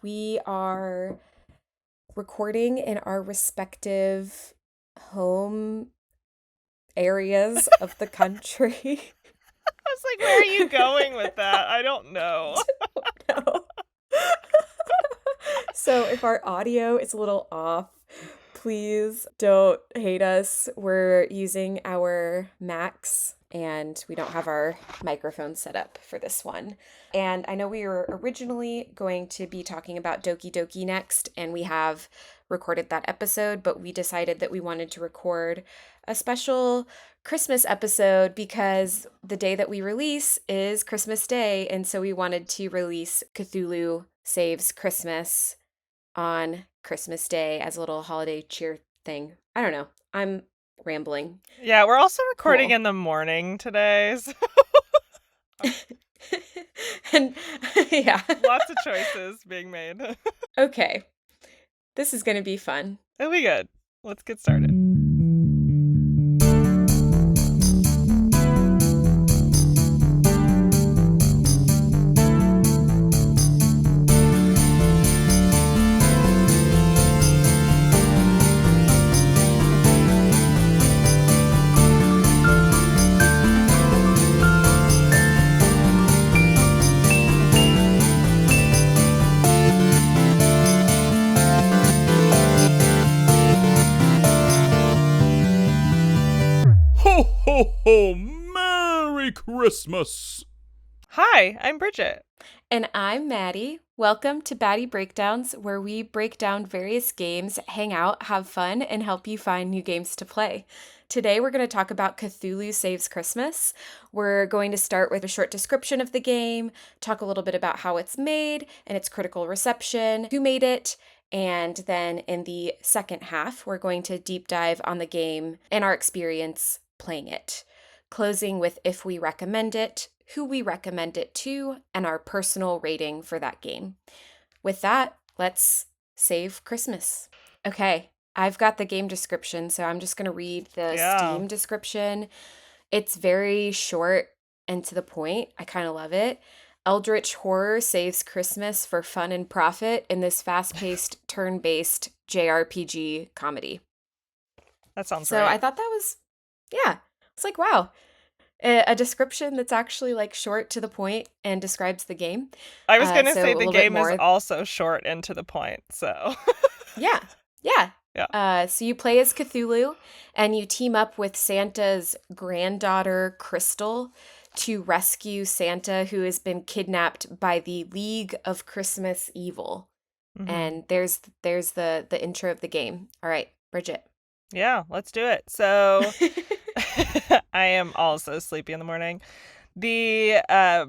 We are recording in our respective home areas of the country. I was like, where are you going with that? I don't know. No. So if our audio is a little off, please don't hate us. We're using our Macs and we don't have our microphone set up for this one. And I know we were originally going to be talking about Doki Doki next, and we have recorded that episode, but we decided that we wanted to record a special Christmas episode because the day that we release is Christmas Day, and so we wanted to release Cthulhu Saves Christmas on Christmas Day as a little holiday cheer thing. I don't know. I'm rambling. Yeah, we're also recording Cool. in the morning today. So And yeah. lots of choices being made. Okay. This is going to be fun. It'll be good. Let's get started. Ho, ho, ho! Merry Christmas! Hi, I'm Bridget. And I'm Maddie. Welcome to Baddy Breakdowns, where we break down various games, hang out, have fun, and help you find new games to play. Today, we're going to talk about Cthulhu Saves Christmas. We're going to start with a short description of the game, talk a little bit about how it's made and its critical reception, who made it, and then in the second half, we're going to deep dive on the game and our experience playing it, closing with if we recommend it, who we recommend it to, and our personal rating for that game. With that, let's save Christmas. Okay, I've got the game description, so I'm just going to read the Steam description. It's very short and to the point. I kind of love it. Eldritch horror saves Christmas for fun and profit in this fast-paced, turn-based JRPG comedy. That sounds So right. I thought that was, yeah, it's like, wow. A description that's actually like short to the point and describes the game. I was going to So say a the little bit game is more. also short and to the point, so. Yeah. Yeah. So you play as Cthulhu and you team up with Santa's granddaughter, Crystal, to rescue Santa, who has been kidnapped by the League of Christmas Evil. Mhm. And there's the intro of the game. All right, Bridget. Yeah, let's do it. So I am also sleepy in the morning. The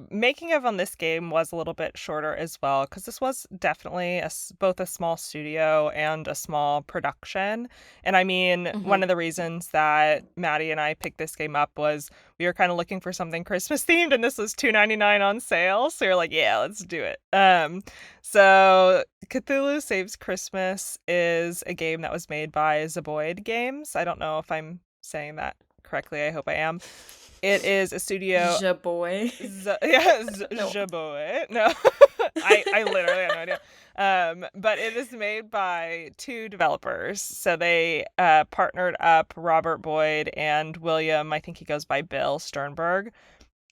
making of on this game was a little bit shorter as well, because this was definitely both a small studio and a small production. And I mean, one of the reasons that Maddie and I picked this game up was we were kind of looking for something Christmas themed, and this was $2.99 on sale. So we are like, yeah, let's do it. So Cthulhu Saves Christmas is a game that was made by Zeboyd Games. I don't know if I'm saying that correctly. I hope I am. It is a studio. Jaboy. No. Jaboy. No, I literally have no idea. But it is made by two developers. So they partnered up Robert Boyd and William, I think he goes by Bill Sternberg.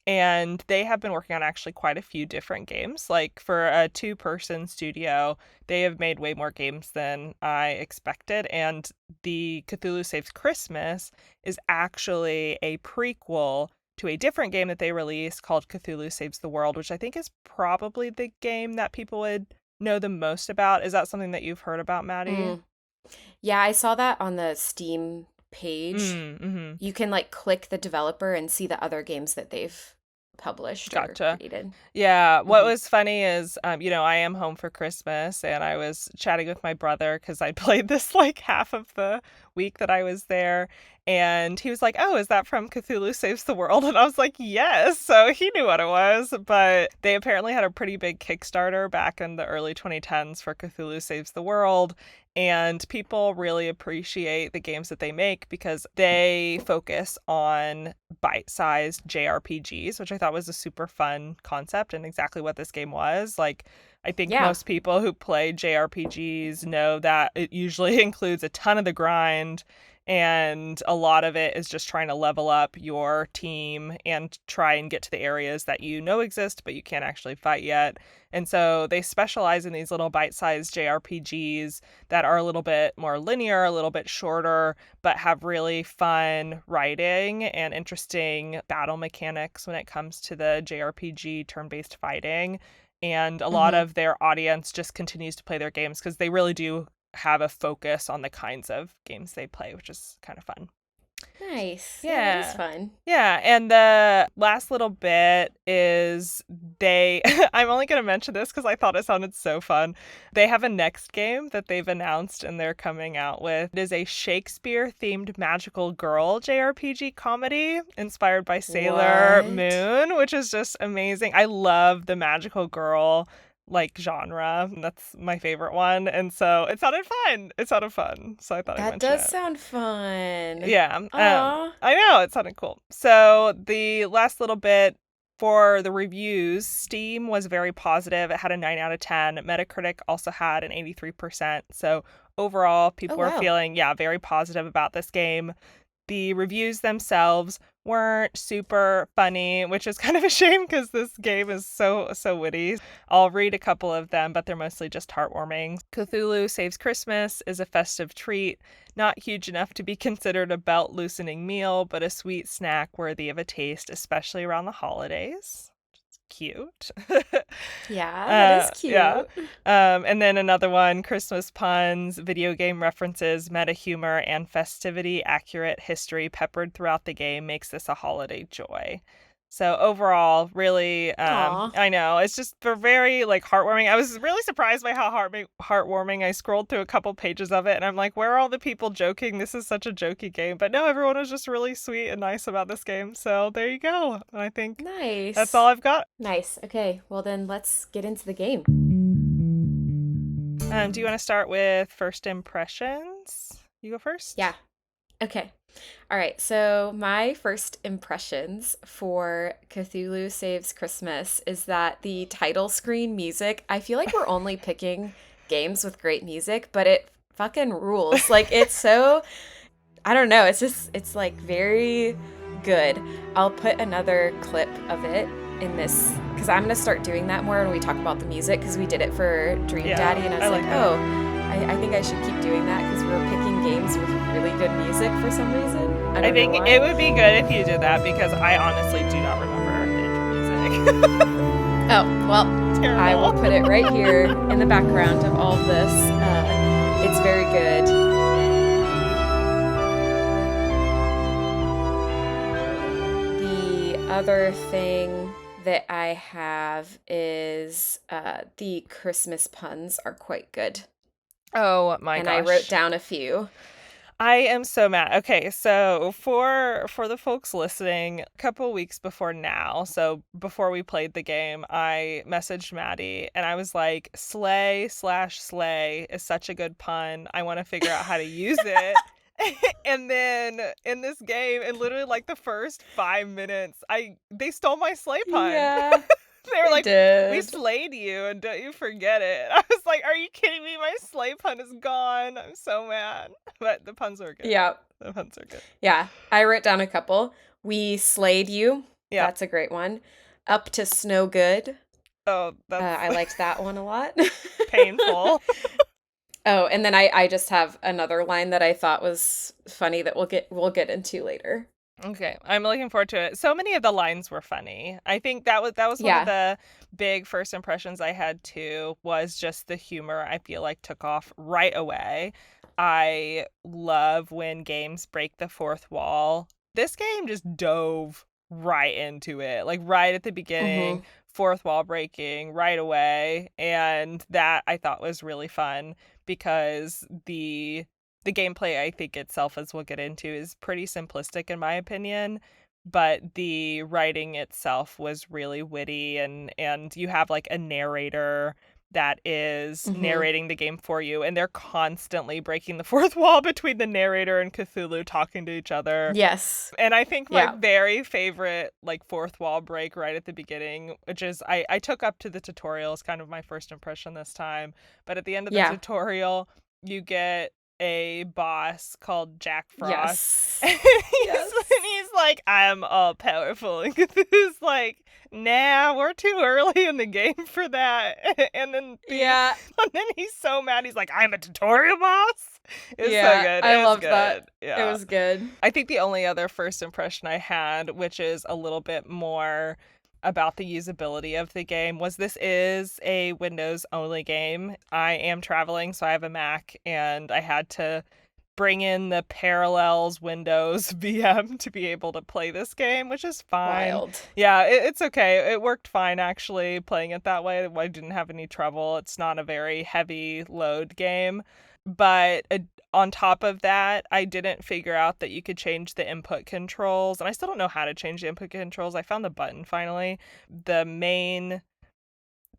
And they have been working on actually quite a few different games. Like for a two-person studio, they have made way more games than I expected. And the Cthulhu Saves Christmas is actually a prequel to a different game that they released called Cthulhu Saves the World, which I think is probably the game that people would know the most about. Is that something that you've heard about, Maddie? Yeah, I saw that on the Steam page. Mm-hmm. You can like click the developer and see the other games that they've published or created. Yeah, what was funny is, I am home for Christmas, and I was chatting with my brother because I played this like half of the week that I was there, and he was like, oh, is that from Cthulhu Saves the World? And I was like, yes. So he knew what it was, but they apparently had a pretty big Kickstarter back in the early 2010s for Cthulhu Saves the World. And people really appreciate the games that they make because they focus on bite-sized JRPGs, which I thought was a super fun concept and exactly what this game was. Like, I think Yeah. most people who play JRPGs know that it usually includes a ton of the grind, and a lot of it is just trying to level up your team and try and get to the areas that you know exist, but you can't actually fight yet. And so they specialize in these little bite-sized JRPGs that are a little bit more linear, a little bit shorter, but have really fun writing and interesting battle mechanics when it comes to the JRPG turn-based fighting. And a lot Mm-hmm. of their audience just continues to play their games because they really do have a focus on the kinds of games they play, which is kind of fun. Nice. Yeah, that is Yeah. fun. Yeah, and the last little bit is they I'm only going to mention this because I thought it sounded so fun. They have a next game that they've announced and they're coming out with. It is a Shakespeare-themed magical girl JRPG comedy inspired by Sailor What? Moon, which is just amazing. I love the magical girl genre. That's my favorite one. And so it sounded fun. So I thought I'd That mention does it. sound fun. Yeah, Aw. I know, it sounded cool. So the last little bit for the reviews, Steam was very positive. It had a 9 out of 10. Metacritic also had an 83%. So overall, people Oh, were wow. feeling, very positive about this game. The reviews themselves weren't super funny, which is kind of a shame because this game is so witty. I'll read a couple of them, but they're mostly just heartwarming. Cthulhu Saves Christmas is a festive treat, not huge enough to be considered a belt-loosening meal, but a sweet snack worthy of a taste, especially around the holidays. Cute. Yeah, that is cute. Yeah. And then another one, Christmas puns, video game references, meta humor, and festivity accurate history peppered throughout the game makes this a holiday joy. So overall, really, Aw. I know, it's just very heartwarming. I was really surprised by how heartwarming. I scrolled through a couple pages of it and I'm like, where are all the people joking? This is such a jokey game. But no, everyone was just really sweet and nice about this game. So there you go. And I think Nice. that's all I've got. Nice. Okay, well then let's get into the game. Do you want to start with first impressions? You go first? Yeah. Okay. All right. So, my first impressions for Cthulhu Saves Christmas is that the title screen music, I feel like we're only picking games with great music, but it fucking rules. Like, it's so, I don't know. It's like very good. I'll put another clip of it in this because I'm going to start doing that more when we talk about the music because we did it for Dream Yeah, Daddy and I was I like, like that. oh. I think I should keep doing that because we're picking games with really good music for some reason. I I don't think know why. it would be good if you did that because I honestly do not remember the intro music. Oh, well, Terrible. I will put it right here in the background of all of this. It's very good. The other thing that I have is the Christmas puns are quite good. Oh my And gosh. I wrote down a few. I am so mad. Okay, so for the folks listening, a couple weeks before now, so before we played the game, I messaged Maddie and I was like, slay/slay is such a good pun. I want to figure out how to use it. And then in this game, in literally the first 5 minutes, they stole my sleigh pun. Yeah, They were they like, we did. slayed you and don't you forget it. I was like, are you kidding me? My sleigh pun is gone. I'm so mad. But the puns are good. Yeah. The puns are good. Yeah, I wrote down a couple. We slayed you. Yeah. That's a great one. Up to snow good. Oh, that's I liked that one a lot. painful. Oh, and then I just have another line that I thought was funny that we'll get into later. Okay, I'm looking forward to it. So many of the lines were funny. I think that was one Yeah. of the big first impressions I had too, was just the humor I feel like took off right away. I love when games break the fourth wall. This game just dove right into it, right at the beginning, fourth wall breaking right away, and that I thought was really fun because the gameplay, I think itself, as we'll get into, is pretty simplistic in my opinion, but the writing itself was really witty, and you have a narrator that is Mhm. narrating the game for you, and they're constantly breaking the fourth wall between the narrator and Cthulhu talking to each other. Yes. And I think my Yeah. very favorite like fourth wall break right at the beginning, which is I took up to the tutorial as kind of my first impression this time, but at the end of the Yeah. tutorial you get a boss called Jack Frost. Yes. And Yes. he's like, I'm all powerful. And Cthulhu's like, nah, we're too early in the game for that. And then Yeah. and then he's so mad. He's like, I'm a tutorial boss. It's so Yeah. good. I It's loved good. that. Yeah. It was good. I think the only other first impression I had, which is a little bit more about the usability of the game, was this is a Windows only game. I am traveling, so I have a Mac, and I had to bring in the Parallels Windows VM to be able to play this game, which is fine. Wild. Yeah, it's okay. It worked fine, actually, playing it that way. I didn't have any trouble. It's not a very heavy load game. But on top of that, I didn't figure out that you could change the input controls. And I still don't know how to change the input controls. I found the button finally. The main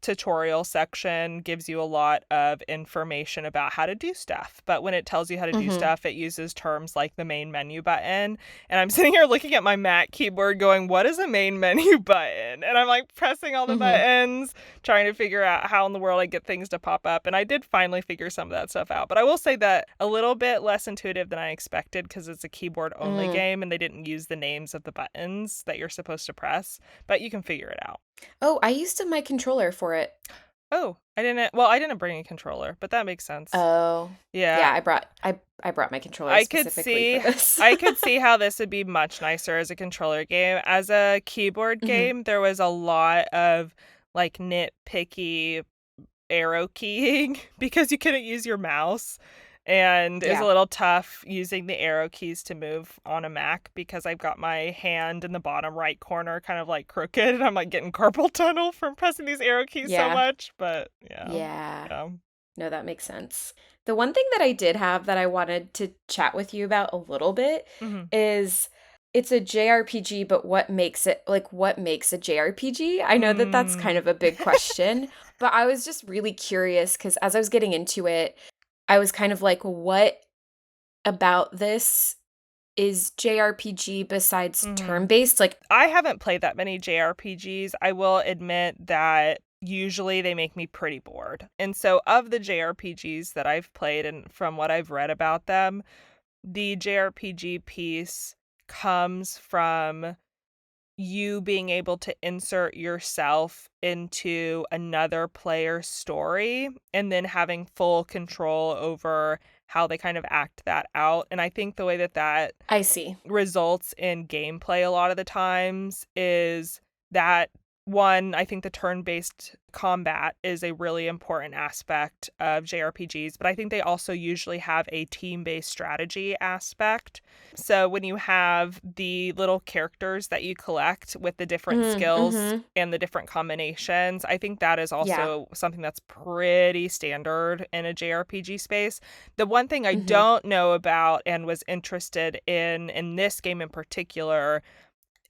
tutorial section gives you a lot of information about how to do stuff, but when it tells you how to do stuff, it uses terms like the main menu button, and I'm sitting here looking at my Mac keyboard going, what is a main menu button? And I'm like pressing all the buttons, trying to figure out how in the world I get things to pop up, and I did finally figure some of that stuff out, but I will say that a little bit less intuitive than I expected because it's a keyboard only game and they didn't use the names of the buttons that you're supposed to press, but you can figure it out. Oh, I used my controller for it. Oh, I didn't bring a controller, but that makes sense. Oh. Yeah. Yeah, I brought my controller specifically for this. I could see how this would be much nicer as a controller game. As a keyboard game, there was a lot of like nitpicky arrow keying because you couldn't use your mouse. And it's a little tough using the arrow keys to move on a Mac because I've got my hand in the bottom right corner kind of like crooked and I'm like getting carpal tunnel from pressing these arrow keys so much. But yeah. No, that makes sense. The one thing that I did have that I wanted to chat with you about a little bit is it's a JRPG, but what makes it, like, what makes a JRPG? I know that that's kind of a big question, but I was just really curious because as I was getting into it, I was kind of like, what about this is JRPG besides turn-based? Like, I haven't played that many JRPGs. I will admit that usually they make me pretty bored. And so of the JRPGs that I've played and from what I've read about them, the JRPG piece comes from you being able to insert yourself into another player's story and then having full control over how they kind of act that out. And I think the way that I see results in gameplay a lot of the times is that one, I think the turn-based combat is a really important aspect of JRPGs, but I think they also usually have a team-based strategy aspect. So when you have the little characters that you collect with the different skills and the different combinations, I think that is also something that's pretty standard in a JRPG space. The one thing I don't know about and was interested in this game in particular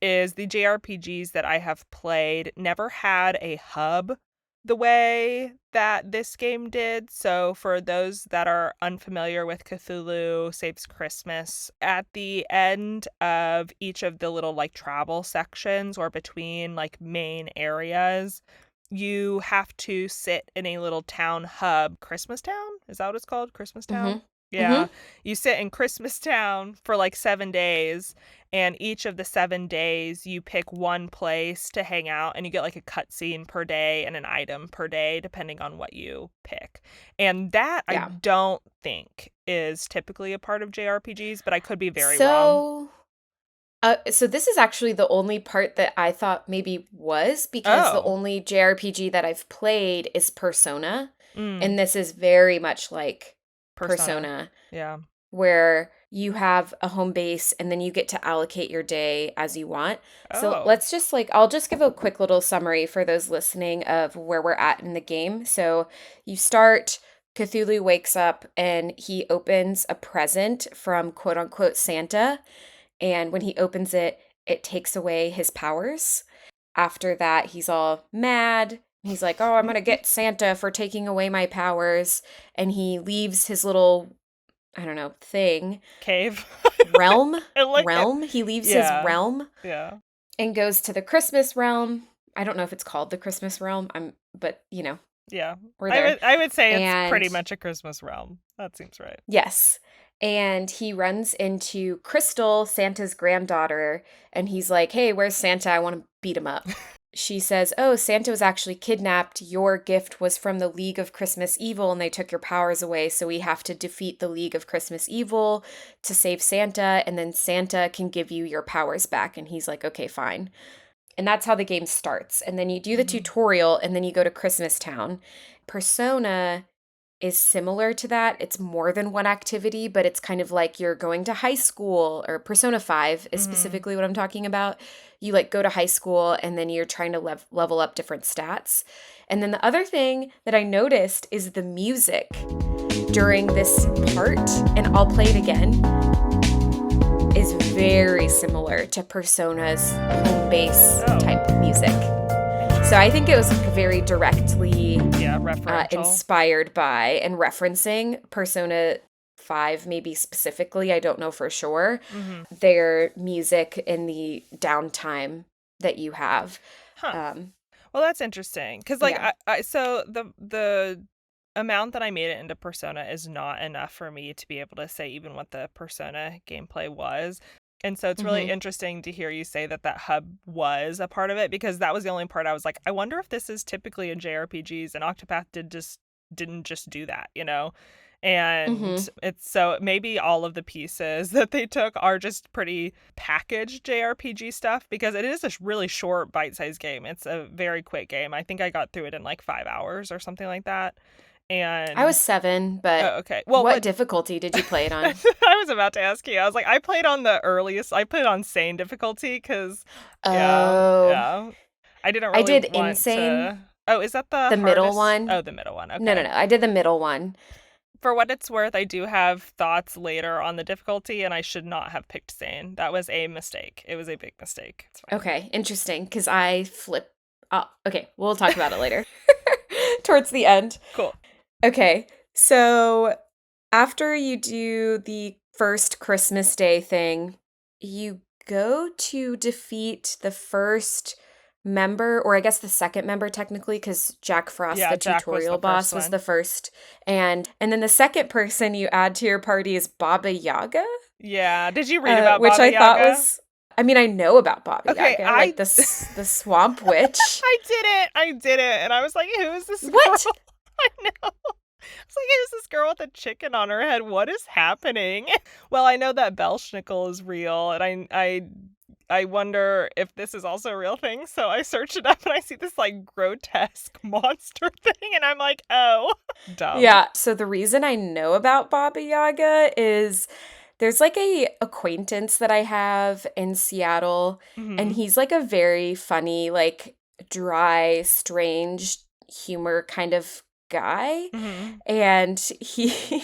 is the JRPGs that I have played never had a hub the way that this game did. So for those that are unfamiliar with Cthulhu Saves Christmas, at the end of each of the little like travel sections or between like main areas, you have to sit in a little town hub. Christmas Town? Is that what it's called? Christmas Town? Yeah. You sit in Christmas Town for like 7 days, and each of the 7 days you pick one place to hang out, and you get like a cutscene per day and an item per day, depending on what you pick. And that I don't think is typically a part of JRPGs, but I could be very wrong. So this is actually the only part that I thought maybe was because the only JRPG that I've played is Persona, and this is very much like Persona. Yeah. Where you have a home base and then you get to allocate your day as you want. So let's just I'll just give a quick little summary for those listening of where we're at in the game. So you start, Cthulhu wakes up and he opens a present from quote unquote Santa. And when he opens it, it takes away his powers. After that, he's all mad. He's like, oh, I'm going to get Santa for taking away my powers. And he leaves his little, I don't know, thing. Cave. Realm? I like it. Realm? He leaves his realm Yeah. and goes to the Christmas realm. I don't know if it's called the Christmas realm, but, you know. Yeah. We're there. I would say it's pretty much a Christmas realm. That seems right. Yes. And he runs into Crystal, Santa's granddaughter, and he's like, hey, where's Santa? I want to beat him up. She says, oh, Santa was actually kidnapped. Your gift was from the League of Christmas Evil, and they took your powers away, so we have to defeat the League of Christmas Evil to save Santa, and then Santa can give you your powers back. And he's like, okay, fine. And that's how the game starts. And then you do the tutorial, and then you go to Christmas Town. Persona is similar to that. It's more than one activity, but it's kind of like you're going to high school, or Persona 5 is specifically what I'm talking about. You like go to high school and then you're trying to level up different stats. And then the other thing that I noticed is the music during this part, and I'll play it again, is very similar to Persona's home base type music. So I think it was very directly inspired by and referencing Persona 5, maybe specifically, I don't know for sure, their music in the downtime that you have. Well, that's interesting. Because, like, yeah. So the amount that I made it into Persona is not enough for me to be able to say even what the Persona gameplay was. And so it's really interesting to hear you say that hub was a part of it, because that was the only part I was like, I wonder if this is typically in JRPGs, and Octopath didn't just do that, you know? And it's so maybe all of the pieces that they took are just pretty packaged JRPG stuff, because it is a really short bite-sized game. It's a very quick game. I think I got through it in like 5 hours or something like that. And I was 7, but okay. Well, what difficulty did you play it on? I was about to ask you. I was like, I played on the earliest. I played on sane difficulty because, yeah. I didn't really I did want insane. Oh, is that the middle one? Oh, the middle one. Okay. No. I did the middle one. For what it's worth, I do have thoughts later on the difficulty, and I should not have picked sane. That was a mistake. It was a big mistake. Okay, interesting, because I flip. Oh, okay, we'll talk about it later. Towards the end. Cool. Okay, so after you do the first Christmas Day thing, you go to defeat the first member, or I guess the second member technically, because Jack Frost, the tutorial boss, was the first. And then the second person you add to your party is Baba Yaga. Yeah, did you read about which Baba Yaga? Thought was... I mean, I know about Baba Yaga, like the swamp witch. I did it, and I was like, who is this girl? What? I know. I was like, who's this girl with a chicken on her head? What is happening? Well, I know that Belsnickel is real, and I wonder if this is also a real thing. So I searched it up, and I see this like grotesque monster thing, and I'm like, oh, dumb. Yeah. So the reason I know about Baba Yaga is there's like a acquaintance that I have in Seattle, and he's like a very funny, like dry, strange humor kind of guy. And he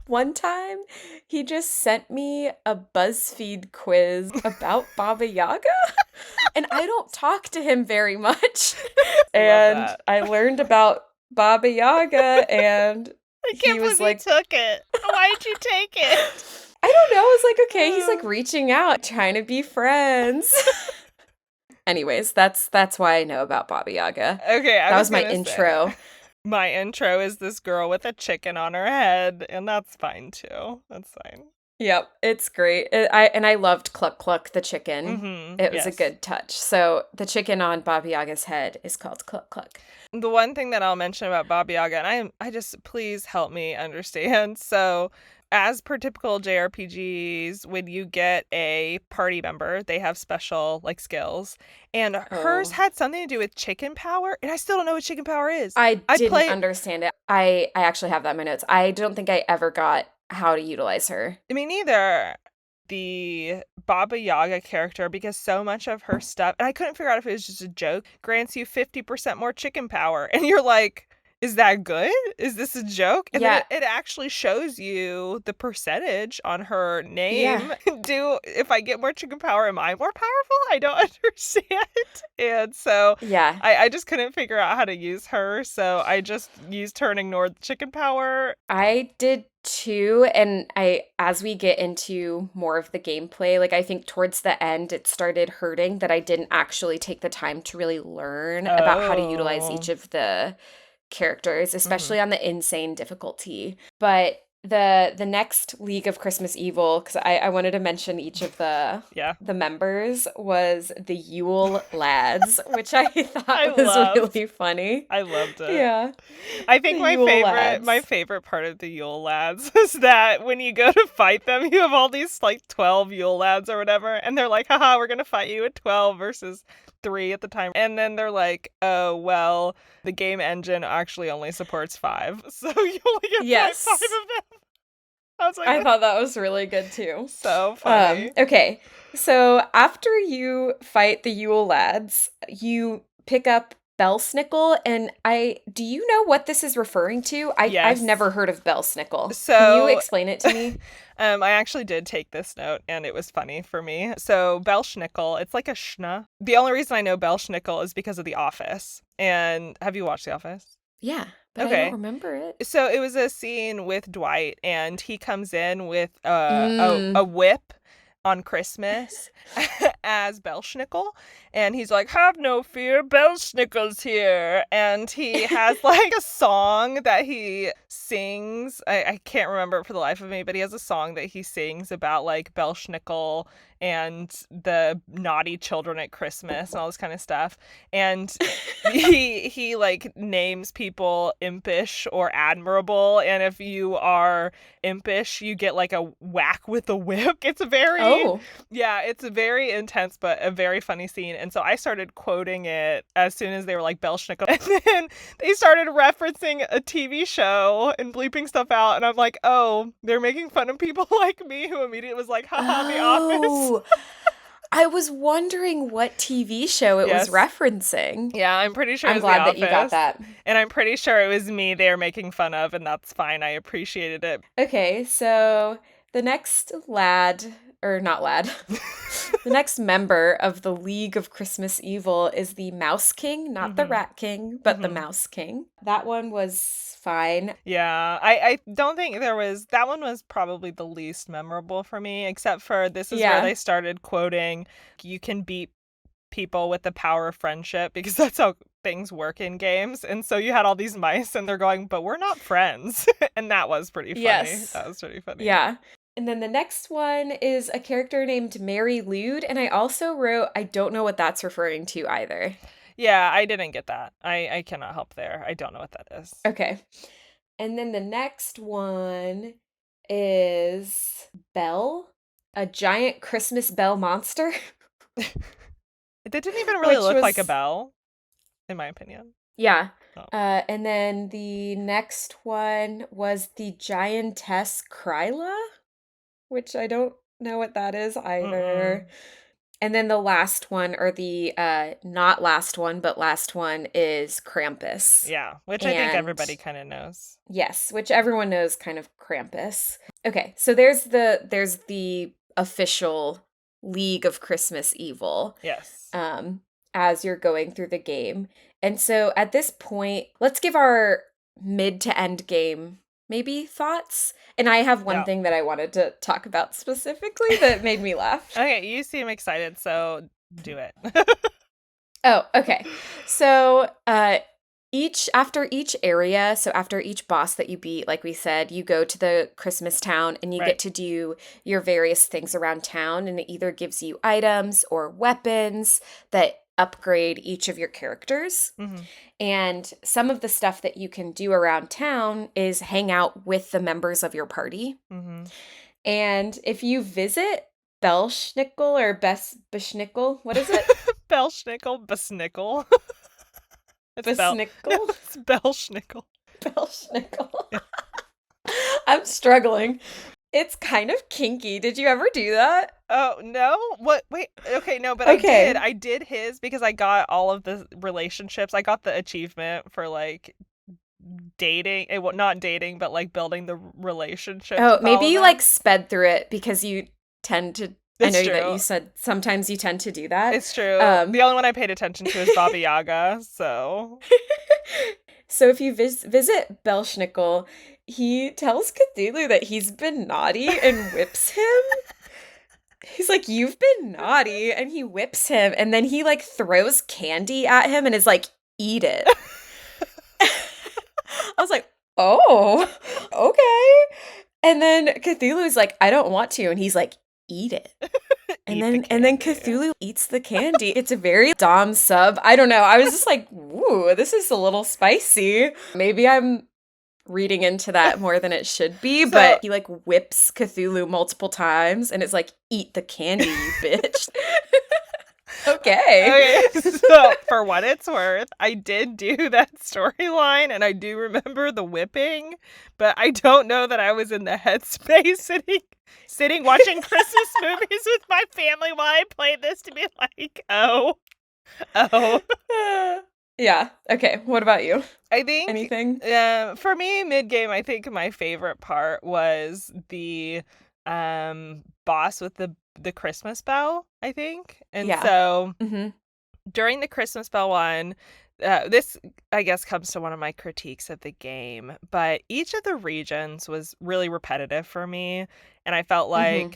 one time he just sent me a BuzzFeed quiz about Baba Yaga, and I don't talk to him very much. And I learned about Baba Yaga, and I can't believe you took it. Why'd you take it? I don't know. I was like, okay, he's like reaching out, trying to be friends. Anyways, that's why I know about Baba Yaga. Okay, that was my intro. My intro is this girl with a chicken on her head, and that's fine too. That's fine. Yep, it's great. I loved Cluck Cluck the chicken. It was a good touch. So the chicken on Baba Yaga's head is called Cluck Cluck. The one thing that I'll mention about Baba Yaga, and I just, please help me understand. So, as per typical JRPGs, when you get a party member, they have special like skills, and hers had something to do with chicken power, and I still don't know what chicken power is. I didn't understand it. I actually have that in my notes. I don't think I ever got how to utilize her. Me neither. The Baba Yaga character, because so much of her stuff, and I couldn't figure out if it was just a joke, grants you 50% more chicken power, and you're like, is that good? Is this a joke? And then Yeah. it actually shows you the percentage on her Yeah. name. If I get more chicken power, am I more powerful? I don't understand. And so Yeah. I just couldn't figure out how to use her. So I just used her and ignored the chicken power. I did too, and as we get into more of the gameplay, like I think towards the end it started hurting that I didn't actually take the time to really learn about how to utilize Oh. each of the characters, especially Mhm. on the insane difficulty. But the next League of Christmas Evil, because I wanted to mention each of Yeah. the members, was the Yule Lads, which I I thought was loved. really funny. I loved it. Yeah, I think the my Yule my Lads. favorite part of the Yule Lads is that when you go to fight them, you have all these like 12 Yule Lads or whatever, and they're like, haha, we're gonna fight you at 12 versus 3 at the time. And then they're like, oh, well, the game engine actually only supports 5, so you only get Yes. 5 of them. I was like, I that's thought that was really good too. so funny. Okay, so after you fight the Yule Lads, you pick up Belsnickel, and do you know what this is referring to? I've Yes. never heard of Belsnickel. Can you So- explain it to me? I actually did take this note, and it was funny for me. So Belsnickel, it's like a schna. The only reason I know Belsnickel is because of The Office. And have you watched The Office? Yeah, but I Okay. don't remember it. So it was a scene with Dwight, and he comes in with Mm. a whip on Christmas as Belsnickel, and he's like, have no fear, Belsnickel's here. And he has like a song that he sings. I can't remember it for the life of me, but he has a song that he sings about like Belsnickel and the naughty children at Christmas and all this kind of stuff. And he like names people impish or admirable, and if you are impish, you get like a whack with a whip. It's a very it's a very intense but a very funny scene. And so I started quoting it as soon as they were like Belsnickel, and then they started referencing a TV show and bleeping stuff out, and I'm like, oh, they're making fun of people like me, who immediately was like, haha, The Office. I was wondering what TV show it was referencing. Yeah, I'm pretty sure I'm it was glad The that you got Office. that. And I'm pretty sure it was me they were making fun of, and that's fine. I appreciated it. Okay, so the next the next member of the League of Christmas Evil is the Mouse King, not the Rat King, but the Mouse King. That one was fine. Yeah, I don't think that one was probably the least memorable for me, except for this is where they started quoting, you can beat people with the power of friendship, because that's how things work in games. And so you had all these mice, and they're going, but we're not friends. And that was pretty funny. Yes. That was pretty funny. Yeah. And then the next one is a character named Mary Lude, and I also wrote, I don't know what that's referring to either. Yeah, I didn't get that. I cannot help there. I don't know what that is. Okay. And then the next one is Belle, a giant Christmas bell monster. It didn't even really Which look like a was- bell, in my opinion. Yeah. Oh. And then the next one was the giantess Kryla, which I don't know what that is either. And then the last one, or the not last one, but last one, is Krampus. Yeah, which I think And- everybody kind of knows. Yes, which everyone knows, kind of Krampus. Okay, so there's the official League of Christmas Evil. Yes. As you're going through the game. And so at this point, let's give our mid to end game maybe thoughts. And I have one thing that I wanted to talk about specifically that made me laugh. Okay, you seem excited, so do it. Oh, okay. So after each area, so after each boss that you beat, like we said, you go to the Christmas town and you get to do your various things around town, and it either gives you items or weapons that upgrade each of your characters. And some of the stuff that you can do around town is hang out with the members of your party. And if you visit Belsnickel or Belsnickel, what is it? Belsnickel, Besnickel. Belsnickel? It's Belsnickel. Belsnickel. I'm struggling. It's kind of kinky. Did you ever do that? Oh, no? What? Wait, okay, no, but Okay. I did his because I got all of the relationships. I got the achievement for, like, dating, well, not dating, but like building the relationships Oh, with all maybe of you them. like sped through it because you tend to. I It's know that true. you said sometimes you tend to do that. It's true. Um, The only one I paid attention to is Baba Yaga, so. so if you visit Belsnickel, he tells Cthulhu that he's been naughty and whips him. He's like, "You've been naughty," and he whips him, and then he like throws candy at him and is like, "Eat it." I was like, "Oh, okay." And then Cthulhu's like, "I don't want to," and he's like, "Eat it." And Eat the then candy. Cthulhu eats the candy. It's a very Dom sub. I don't know. I was just like, "Ooh, this is a little spicy." Maybe I'm reading into that more than it should be, So but he like whips Cthulhu multiple times and it's like, "Eat the candy, you bitch." Okay. okay, so for what it's worth, I did do that storyline and I do remember the whipping, but I don't know that I was in the headspace sitting watching Christmas movies with my family while I played this to be like, oh. Yeah. Okay. What about you? I think Anything? for me, mid-game, I think my favorite part was the boss with the Christmas bell, I think. And Yeah. so Mm-hmm. during the Christmas bell one, this I guess comes to one of my critiques of the game, but each of the regions was really repetitive for me, and Mm-hmm.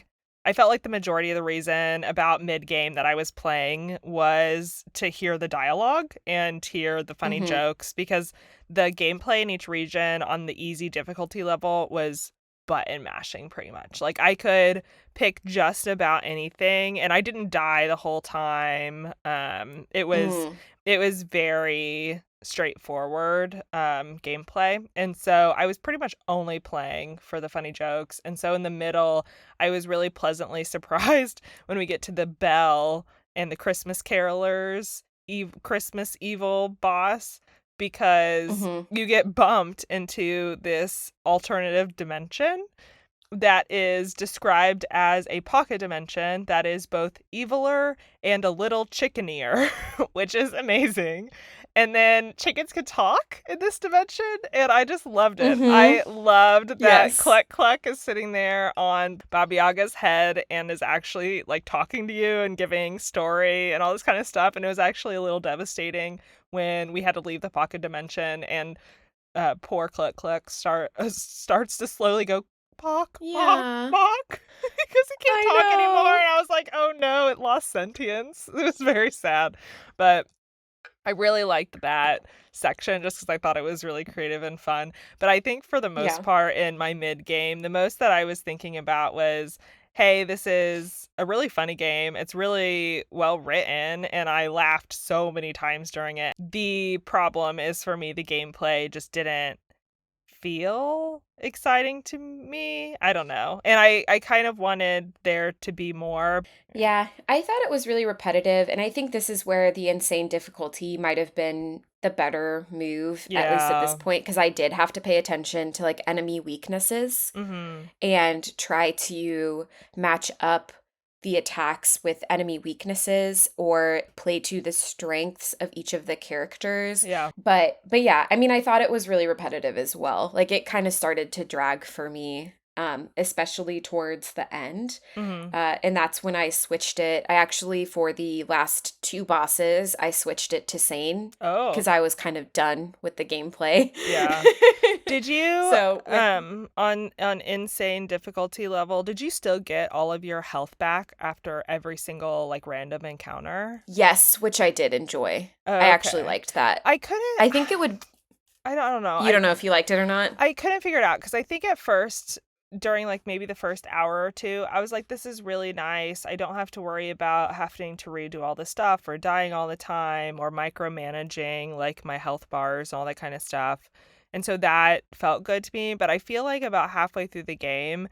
I felt like the majority of the reason about mid game that I was playing was to hear the dialogue and hear the funny Mm-hmm. jokes, because the gameplay in each region on the easy difficulty level was button mashing pretty much. Like I could pick just about anything and I didn't die the whole time. Mm. It was very straightforward gameplay. And so I was pretty much only playing for the funny jokes. And so in the middle, I was really pleasantly surprised when we get to the bell and the Christmas carolers, Christmas evil boss, because Mm-hmm. you get bumped into this alternative dimension that is described as a pocket dimension that is both eviler and a little chickenier, which is amazing. And then chickens could talk in this dimension, and I just loved it. Mm-hmm. I loved that Yes. Cluck Cluck is sitting there on Baba Yaga's head and is actually like talking to you and giving story and all this kind of stuff. And it was actually a little devastating when we had to leave the pocket dimension and poor Cluck Cluck starts to slowly go Pock, pock, Yeah. pock, because it can't I talk anymore. know. And I was like, oh no, it lost sentience. It was very sad. But I really liked that section just because I thought it was really creative and fun. But I think for the most Yeah. part in my mid game, the most that I was thinking about was, hey, this is a really funny game. It's really well written, and I laughed so many times during it. The problem is for me, the gameplay just didn't feel exciting to me. I don't know. And I kind of wanted there to be more. Yeah, I thought it was really repetitive, and I think this is where the insane difficulty might have been the better move, at least at this Yeah. point, because I did have to pay attention to like enemy weaknesses Mhm. and try to match up the attacks with enemy weaknesses or play to the strengths of each of the characters. Yeah. But yeah, I mean, I thought it was really repetitive as well. Like it kind of started to drag for me, especially towards the end. Mhm. And that's when I switched it. I actually, for the last two bosses, I switched it to Sane Oh. because I was kind of done with the gameplay. Yeah. Did you So with on insane difficulty level, did you still get all of your health back after every single like random encounter? yes, which I did enjoy. I Oh, actually okay. liked that. I couldn't I think it would. I don't know. You don't know if you liked it or not? I couldn't figure it out because I think at first, during like maybe the first hour or two, I was like, this is really nice. I don't have to worry about having to redo all the stuff or dying all the time or micromanaging like my health bars and all that kind of stuff. And so that felt good to me. But I feel like about halfway through the game,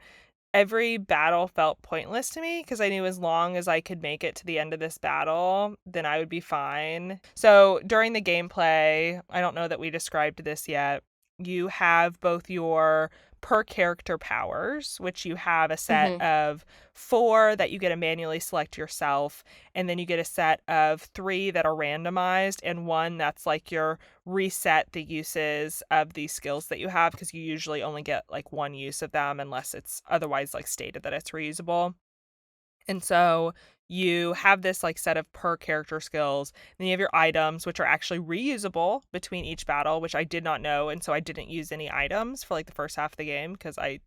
every battle felt pointless to me because I knew as long as I could make it to the end of this battle, then I would be fine. So during the gameplay, I don't know that we described this yet. you have both your per character powers, which you have a set Mm-hmm. of 4 that you get to manually select yourself, and then you get a set of 3 that are randomized, and 1 that's like your reset the uses of these skills that you have, because you usually only get like 1 use of them unless it's otherwise like stated that it's reusable. And so you have this like set of per character skills. Then you have your items, which are actually reusable between each battle, which I did not know. And so I didn't use any items for like the first half of the game because I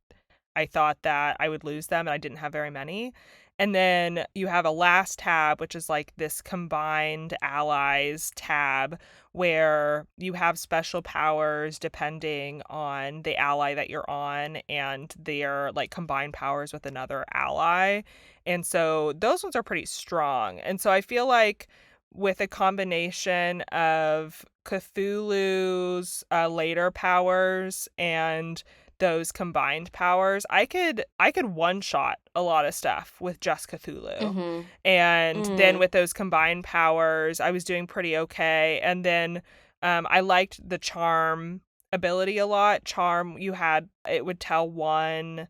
thought that I would lose them and I didn't have very many. And then you have a last tab, which is like this combined allies tab where you have special powers depending on the ally that you're on and their like combined powers with another ally. And so those ones are pretty strong. And so I feel like with a combination of Cthulhu's later powers and those combined powers, I could one shot a lot of stuff with just Cthulhu. Mm-hmm. And then Mm. with those combined powers, I was doing pretty okay. And then I liked the charm ability a lot. Charm, it would tell one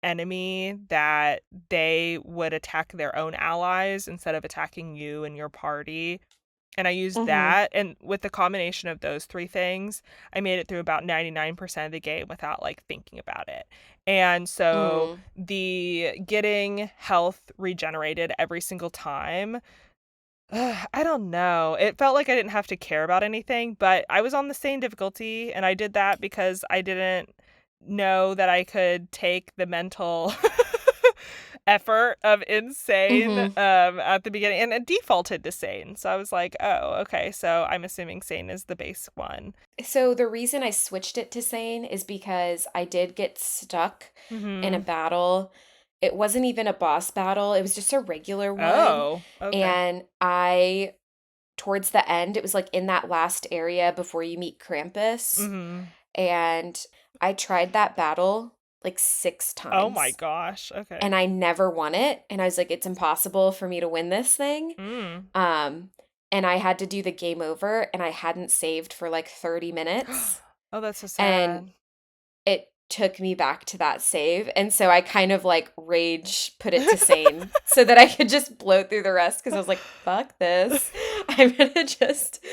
enemy that they would attack their own allies instead of attacking you and your party. And I used Mm-hmm. that, and with the combination of those 3 things, I made it through about 99% of the game without like thinking about it. And so Mm. the getting health regenerated every single time, I don't know. It felt like I didn't have to care about anything, but I was on the same difficulty, and I did that because I didn't know that I could take the mental effort of insane Mm-hmm. at the beginning, and it defaulted to sane. So I was like, oh, okay, so I'm assuming sane is the base one. So the reason I switched it to sane is because I did get stuck in a Mm-hmm. battle. It wasn't even a boss battle, it was just a regular one. Oh, okay. And towards the end, it was like in that last area before you meet Krampus. Mm-hmm. And I tried that battle like 6 Oh my times gosh. Okay. and I never won it. And I was like, it's impossible for me to win this thing. Mm. Um, and I had to do the game over and I hadn't saved for like 30 minutes. Oh, that's so And sad. it took me back to that save. And so I kind of like rage put it to sane so that I could just blow through the rest because I was like, fuck this. I'm gonna just.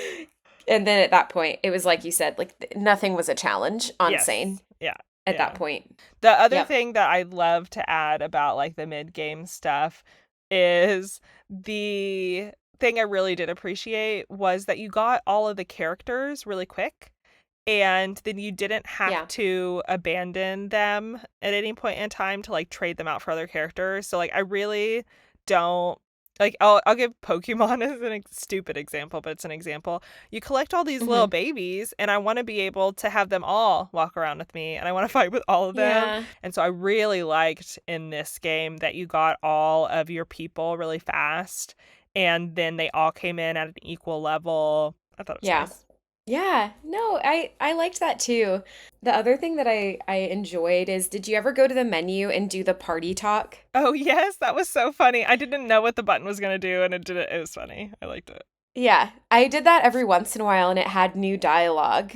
And then at that point, it was like you said, like nothing was a challenge on Yes. sane Yeah. at Yeah. that point. The other Yep. thing that I'd love to add about like the mid-game stuff is the thing I really did appreciate was that you got all of the characters really quick, and then you didn't have Yeah. to abandon them at any point in time to like trade them out for other characters. So like I really don't like I'll give Pokemon as stupid example, but it's an example. You collect all these little Hmm. babies, and I want to be able to have them all walk around with me, and I want to fight with all of them. Yeah. And so I really liked in this game that you got all of your people really fast, and then they all came in at an equal level. I thought it was Yeah. nice. Yeah. No, I liked that too. The other thing that I enjoyed is did you ever go to the menu and do the party talk? Oh, yes, that was so funny. I didn't know what the button was going to do, and it did it. It was funny. I liked it. Yeah. I did that every once in a while and it had new dialogue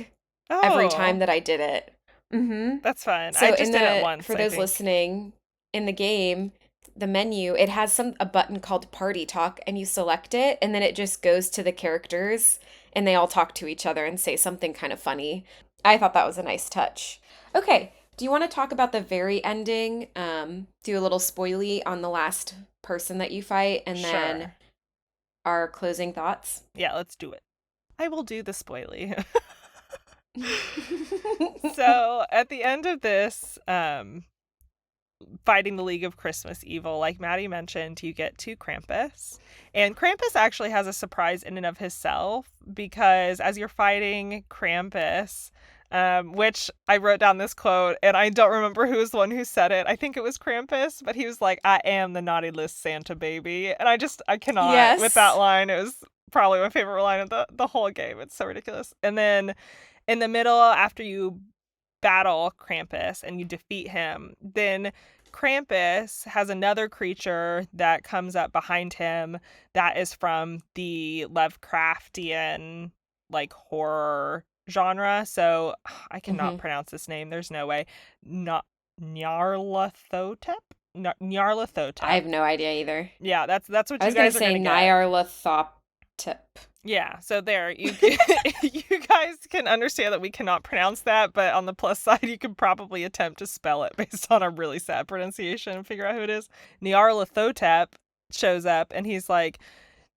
every time Oh, that I did it. Mhm. that's fun. I So just did it once, for I those think. listening, in the game, the menu, it has a button called Party Talk and you select it and then it just goes to the characters and they all talk to each other and say something kind of funny. I thought that was a nice touch. Okay, do you want to talk about the very ending? Do a little spoily on the last person that you fight and then Sure. our closing thoughts? Yeah, let's do it. I will do the spoily. So at the end of this, fighting the League of Christmas Evil, like Maddie mentioned, you get to Krampus. And Krampus actually has a surprise in and of himself, because as you're fighting Krampus, which I wrote down this quote, and I don't remember who was the one who said it. I think it was Krampus, but he was like, I am the naughty list Santa baby. And I cannot, with that Yes. line, it was probably my favorite line of the whole game. It's so ridiculous. And then in the middle, after you battle Krampus and you defeat him, then Krampus has another creature that comes up behind him that is from the Lovecraftian like horror genre. So I cannot Mhm. pronounce this name. There's no way. Not Nyarlathotep? I Nyarlathotep. have no idea either. Yeah, that's what I you was gonna guys are say gonna get. Nyarlathotep. Yeah, so there you you guys can understand that we cannot pronounce that, but on the plus side, you can probably attempt to spell it based on a really sad pronunciation and figure out who it is. Nyarlathotep shows up and he's like,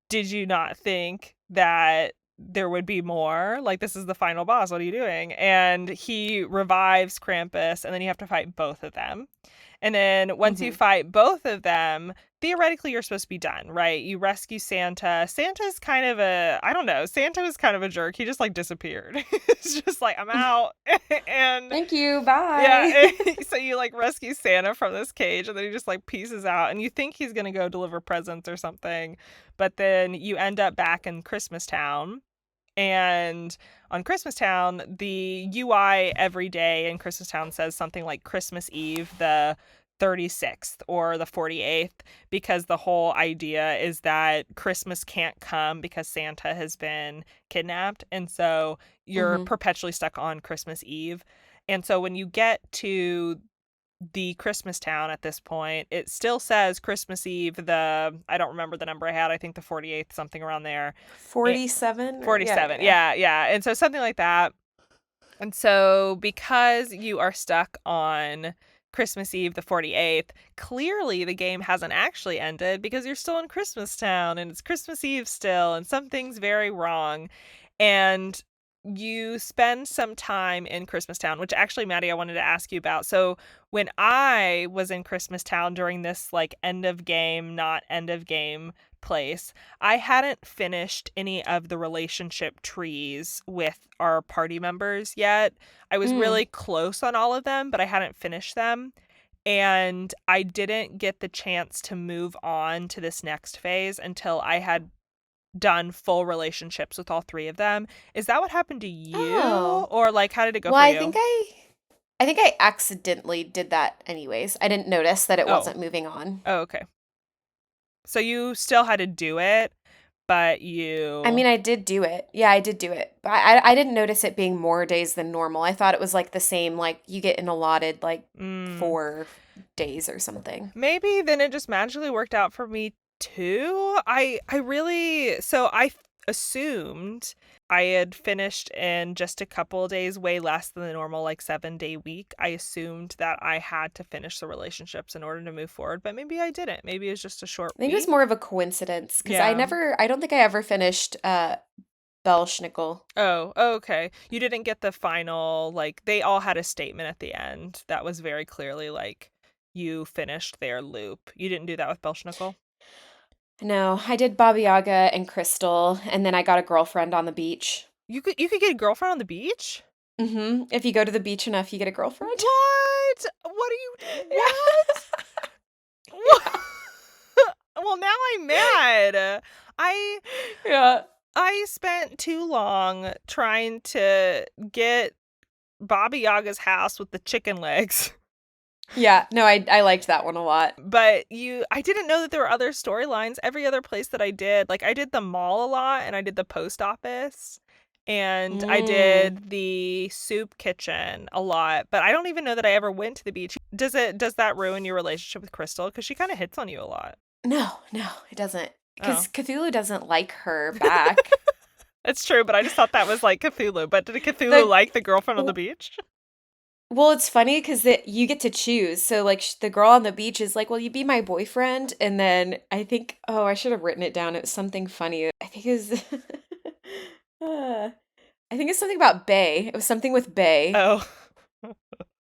"Did you not think that there would be more? Like, this is the final boss. What are you doing?" And he revives Krampus, and then you have to fight both of them. And then once you Mhm. fight both of them, theoretically you're supposed to be done, right? You rescue Santa. Santa's kind of I don't know. Santa was kind of a jerk. He just like disappeared. It's just like, I'm out. And Thank you. Bye. yeah, so you like rescue Santa from this cage and then he just like pieces out and you think he's going to go deliver presents or something, but then you end up back in Christmas Town. And on Christmas Town, the UI every day in Christmas Town says something like Christmas Eve, the 36th or the 48th, because the whole idea is that Christmas can't come because Santa has been kidnapped. And so you're Mhm. perpetually stuck on Christmas Eve. And so when you get to the Christmas Town at this point, it still says Christmas Eve, I don't remember the number I had, I think the 48th, something around there. 47 or yeah, 47. yeah. Yeah. And so something like that. And so because you are stuck on Christmas Eve, the 48th, clearly the game hasn't actually ended because you're still in Christmas Town and it's Christmas Eve still and something's very wrong. And you spend some time in Christmas Town, which actually, Maddie, I wanted to ask you about. So when I was in Christmas Town during this like end of game, not end of game place, I hadn't finished any of the relationship trees with our party members yet. I was Mm. really close on all of them, but I hadn't finished them. And I didn't get the chance to move on to this next phase until I had done full relationships with all three of them. Is that what happened to you? Oh. Or like, how did it go Well, for I you? think I accidentally did that anyways. I didn't notice that it Oh. wasn't moving on. Oh, okay. So you still had to do it, but I you... mean, I did do it. Yeah, I did do it. But I didn't notice it being more days than normal. I thought it was like the same, like you get an allotted like Mm, 4 days or something. maybe then it just magically worked out for me too. I really... So assumed I had finished in just a couple of days, way less than the normal like 7-day week. I assumed that I had to finish the relationships in order to move forward, but maybe I didn't. Maybe it was just a short I think it was week. more of a coincidence because Yeah. I don't think I ever finished Belsnickel. Oh, okay. You didn't get the final, like, they all had a statement at the end that was very clearly like you finished their loop. You didn't do that with Belsnickel? No, I did Baba Yaga and Crystal, and then I got a girlfriend on the beach. You could get a girlfriend on the beach? If you go to the beach enough, you get a girlfriend. What? What are you... What? Yeah. What? Well, now I'm mad. Yeah. I spent too long trying to get Baba Yaga's house with the chicken legs. Yeah. No, I liked that one a lot. But I didn't know that there were other storylines. Every other place that I did, like I did the mall a lot and I did the post office and I Mm. did the soup kitchen a lot, but I don't even know that I ever went to the beach. Does that ruin your relationship with Crystal? Because she kind of hits on you a lot. No, it doesn't. Oh. Because Cthulhu doesn't like her back. It's true, but I just thought that was like Cthulhu. But did Cthulhu The like the girlfriend on the beach? Well, it's funny because you get to choose. So, like, the girl on the beach is like, "Will you be my boyfriend?" And then I think, oh, I should have written it down. It was something funny. I think it was, I think it's something about Bay. It was something with Bay, Oh.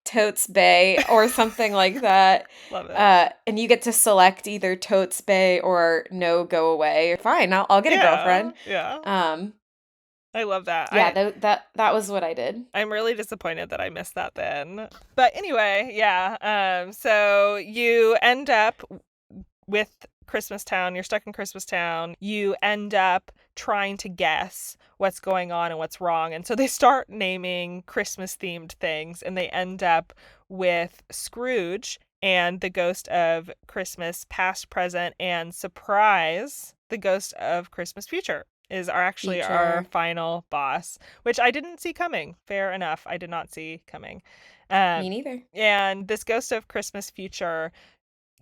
Totes Bay, or something like that. Love it. And you get to select either Totes Bay or no, go away. Fine, I'll get a girlfriend. Yeah. Um, I love that. yeah, that was what I did. I'm really disappointed that I missed that then. But anyway, yeah. So you end up with Christmas Town. You're stuck in Christmas Town. You end up trying to guess what's going on and what's wrong. And so they start naming Christmas themed things and they end up with Scrooge and the ghost of Christmas past, present, and surprise, the ghost of Christmas future. are actually our Feature. final boss, which I didn't see coming. Fair enough. I did not see coming. Me neither. And this Ghost of Christmas Future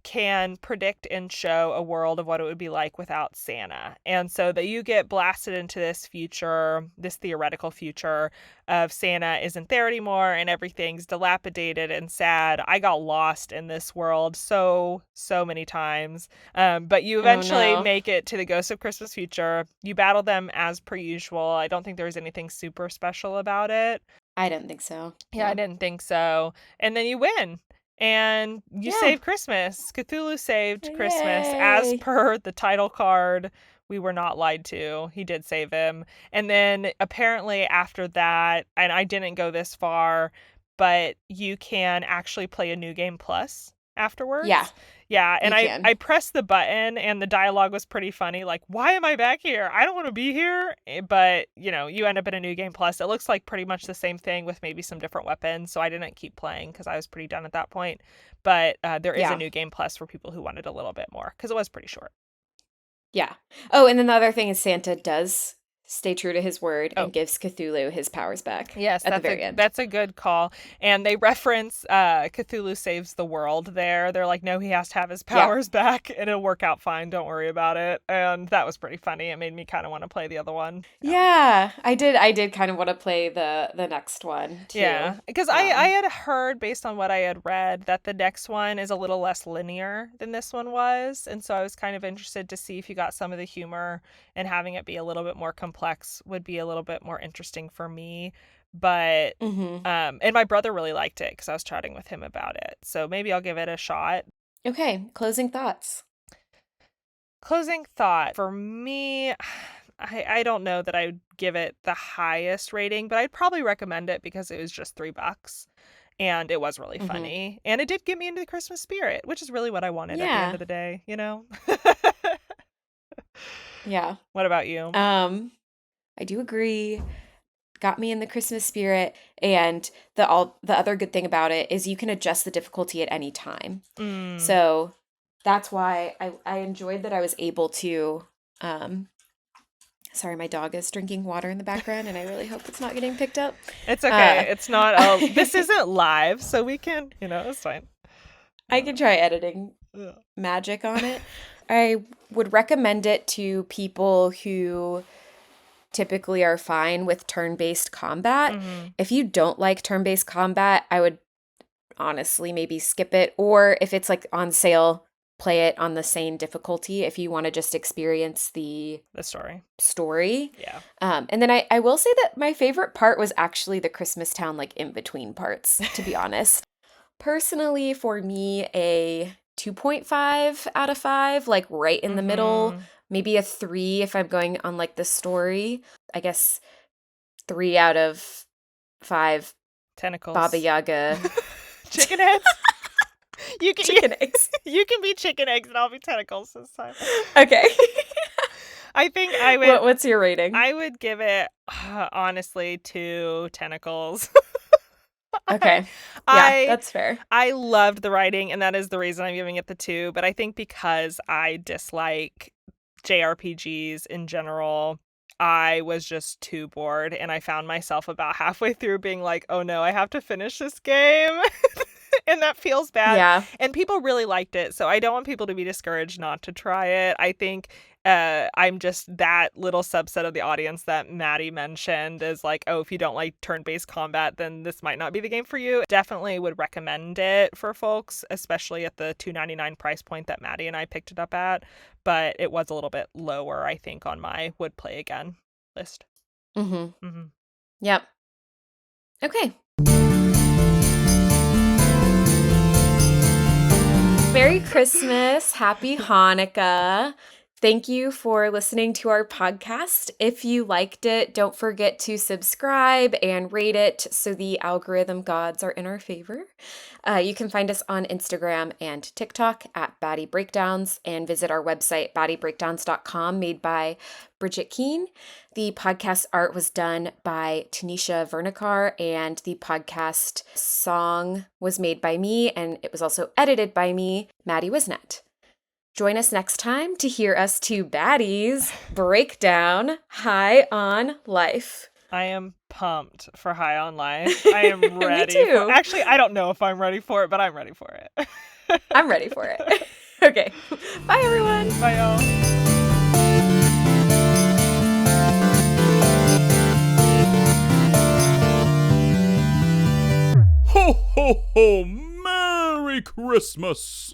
can predict and show a world of what it would be like without Santa. And so that you get blasted into this future, this theoretical future of Santa isn't there anymore and everything's dilapidated and sad. I got lost in this world so many times. But you Oh, eventually no. make it to the Ghost of Christmas Future. You battle them as per usual. I don't think there's anything super special about it. I don't think so. Yeah, I didn't think so. And then you win. And you Yeah. save Christmas. Cthulhu saved Christmas as Yay. per the title card. We were not lied to. He did save him. And then apparently after that, and I didn't go this far, but you can actually play a New Game Plus afterwards. Yeah. Yeah, and You can. I pressed the button and the dialogue was pretty funny. Like, why am I back here? I don't want to be here. But, you know, you end up in a New Game Plus. It looks like pretty much the same thing with maybe some different weapons. So I didn't keep playing because I was pretty done at that point. But there is Yeah. a New Game Plus for people who wanted a little bit more because it was pretty short. Yeah. Oh, and then the other thing is Santa does stay true to his word Oh. and gives Cthulhu his powers back. Yes, at the very end. That's a good call. And they reference Cthulhu saves the world there. They're like, no, he has to have his powers back and it'll work out fine. Don't worry about it. And that was pretty funny. It made me kind of want to play the other one. Yeah, I did kind of want to play the next one too. Yeah, because I had heard based on what I had read that the next one is a little less linear than this one was. And so I was kind of interested to see if you got some of the humor and having it be a little bit more complex would be a little bit more interesting for me. But and my brother really liked it because I was chatting with him about it. So maybe I'll give it a shot. Okay, closing thoughts. Closing thought for me, I don't know that I'd give it the highest rating, but I'd probably recommend it because it was just $3 and it was really funny. And it did get me into the Christmas spirit, which is really what I wanted at the end of the day, you know? Yeah. What about you? I do agree. Got me in the Christmas spirit, and the other good thing about it is you can adjust the difficulty at any time. So that's why I enjoyed that I was able to sorry, my dog is drinking water in the background and I really hope it's not getting picked up. It's okay. It's not this isn't live, so we can, it's fine. I can try editing magic on it. I would recommend it to people who typically are fine with turn-based combat. If you don't like turn-based combat, I would honestly maybe skip it, or if it's like on sale, play it on the same difficulty if you want to just experience the story. Yeah. And then I will say that my favorite part was actually the Christmas Town, like in between parts, to be honest. Personally, for me, a 2.5 out of 5, like right in the middle. Maybe a 3 if I'm going on like the story. I guess 3 out of 5 tentacles. Baba Yaga. Chicken heads. Chicken eggs. You can be chicken eggs and I'll be tentacles this time. Okay. I think I would. What's your rating? I would give it honestly 2 tentacles. Okay. Yeah, that's fair. I loved the writing, and that is the reason I'm giving it the 2. But I think because I dislike JRPGs in general, I was just too bored, and I found myself about halfway through being like, oh no, I have to finish this game. And that feels bad. Yeah. And people really liked it, so I don't want people to be discouraged not to try it. I think I'm just that little subset of the audience that Maddie mentioned is like, oh, if you don't like turn-based combat, then this might not be the game for you. Definitely would recommend it for folks, especially at the $2.99 price point that Maddie and I picked it up at. But it was a little bit lower, I think, on my would play again list. Yep. Okay. Merry Christmas. Happy Hanukkah. Thank you for listening to our podcast. If you liked it, don't forget to subscribe and rate it so the algorithm gods are in our favor. You can find us on Instagram and TikTok at Baddy Breakdowns, and visit our website, baddybreakdowns.com, made by Bridget Keene. The podcast art was done by Tanisha Vernikar, and the podcast song was made by me, and it was also edited by me, Maddie Wisnett. Join us next time to hear us two baddies break down High on Life. I am pumped for High on Life. I am ready. Me too. Actually, I don't know if I'm ready for it, but I'm ready for it. I'm ready for it. Okay. Bye, everyone. Bye, y'all. Ho, ho, ho! Merry Christmas!